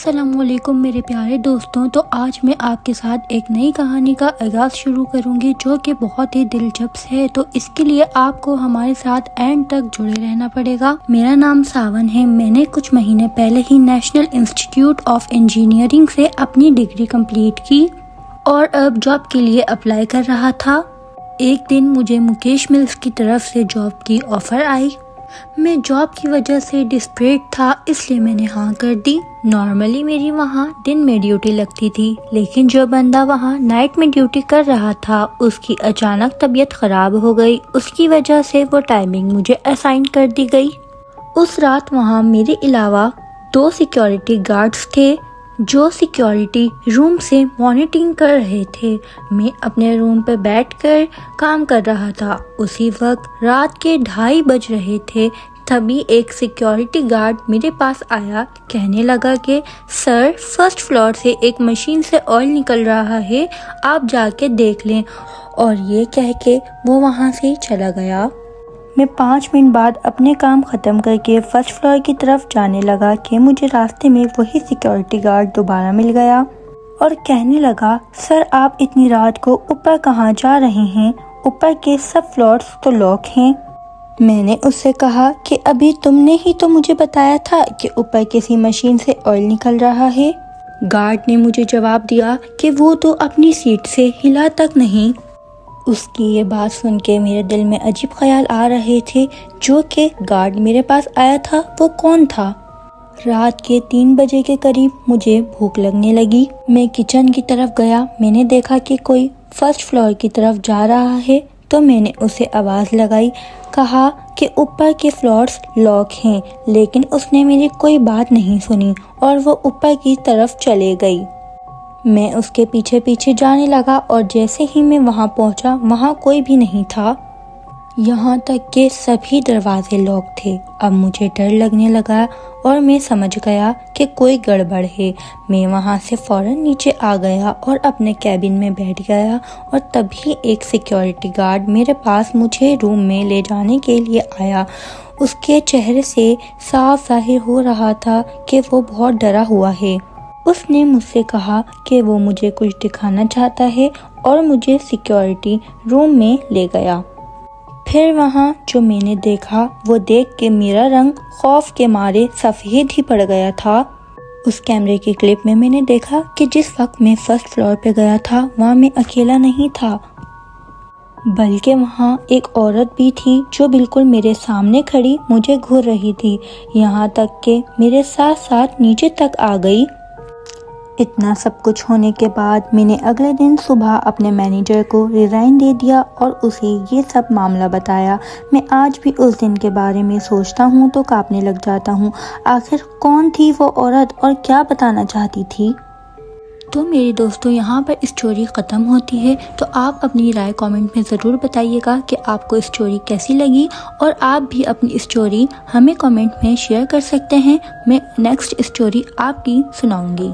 अस्सलामुअलैकुम मेरे प्यारे दोस्तों। तो आज मैं आपके साथ एक नई कहानी का आगाज़ शुरू करूंगी जो कि बहुत ही दिलचस्प है। तो इसके लिए आपको हमारे साथ एंड तक जुड़े रहना पड़ेगा। मेरा नाम सावन है। मैंने कुछ महीने पहले ही नेशनल इंस्टीट्यूट ऑफ इंजीनियरिंग से अपनी डिग्री कंप्लीट की और अब जॉब के लिए अप्लाई कर रहा था। एक दिन मुझे मुकेश मिल्स की तरफ से जॉब की ऑफर आई। मैं जॉब की वजह से डिस्परेट था, इसलिए मैंने हाँ कर दी। नॉर्मली मेरी वहाँ दिन में ड्यूटी लगती थी, लेकिन जो बंदा वहाँ नाइट में ड्यूटी कर रहा था उसकी अचानक तबीयत खराब हो गई। उसकी वजह से वो टाइमिंग मुझे असाइन कर दी गई। उस रात वहाँ मेरे अलावा 2 सिक्योरिटी गार्ड्स थे जो सिक्योरिटी रूम से मॉनिटरिंग कर रहे थे। मैं अपने रूम पर बैठकर काम कर रहा था। उसी वक्त रात के 2:30 बज रहे थे। तभी एक सिक्योरिटी गार्ड मेरे पास आया, कहने लगा कि सर, फर्स्ट फ्लोर से एक मशीन से ऑयल निकल रहा है, आप जाके देख लें। और ये कह के वो वहाँ से चला गया। मैं 5 मिनट बाद अपने काम ख़त्म करके फर्स्ट फ्लोर की तरफ जाने लगा कि मुझे रास्ते में वही सिक्योरिटी गार्ड दोबारा मिल गया और कहने लगा, सर आप इतनी रात को ऊपर कहाँ जा रहे हैं? ऊपर के सब फ्लोर्स तो लॉक हैं। मैंने उससे कहा कि अभी तुमने ही तो मुझे बताया था कि ऊपर किसी मशीन से ऑयल निकल रहा है। गार्ड ने मुझे जवाब दिया कि वो तो अपनी सीट से हिला तक नहीं। उसकी ये बात सुन के मेरे दिल में अजीब ख्याल आ रहे थे। जो कि गार्ड मेरे पास आया था वो कौन था? रात के 3 बजे के करीब मुझे भूख लगने लगी। मैं किचन की तरफ गया। मैंने देखा कि कोई फर्स्ट फ्लोर की तरफ जा रहा है, तो मैंने उसे आवाज़ लगाई, कहा कि ऊपर के फ्लोर्स लॉक हैं, लेकिन उसने मेरी कोई बात नहीं सुनी और वो ऊपर की तरफ चले गई। मैं उसके पीछे पीछे जाने लगा और जैसे ही मैं वहाँ पहुँचा वहाँ कोई भी नहीं था। यहाँ तक कि सभी दरवाजे लॉक थे। अब मुझे डर लगने लगा और मैं समझ गया कि कोई गड़बड़ है। मैं वहाँ से फ़ौरन नीचे आ गया और अपने कैबिन में बैठ गया और तभी एक सिक्योरिटी गार्ड मेरे पास मुझे रूम में ले जाने के लिए आया। उसके चेहरे से साफ जाहिर हो रहा था कि वो बहुत डरा हुआ है। उसने मुझसे कहा कि वो मुझे कुछ दिखाना चाहता है और मुझे सिक्योरिटी रूम में ले गया। फिर वहाँ जो मैंने देखा वो देख के मेरा रंग खौफ के मारे सफ़ेद ही पड़ गया था। उस कैमरे की क्लिप में मैंने देखा कि जिस वक्त मैं फर्स्ट फ्लोर पे गया था वहाँ मैं अकेला नहीं था, बल्कि वहाँ एक औरत भी थी जो बिल्कुल मेरे सामने खड़ी मुझे घूर रही थी, यहाँ तक कि मेरे साथ साथ नीचे तक आ गई। इतना सब कुछ होने के बाद मैंने अगले दिन सुबह अपने मैनेजर को रिज़ाइन दे दिया और उसे ये सब मामला बताया। मैं आज भी उस दिन के बारे में सोचता हूँ तो कांपने लग जाता हूँ। आखिर कौन थी वो औरत और क्या बताना चाहती थी? तो मेरे दोस्तों, यहाँ पर स्टोरी ख़त्म होती है। तो आप अपनी राय कमेंट में ज़रूर बताइएगा कि आपको स्टोरी कैसी लगी और आप भी अपनी स्टोरी हमें कमेंट में शेयर कर सकते हैं। मैं नेक्स्ट स्टोरी आपकी सुनाऊंगी।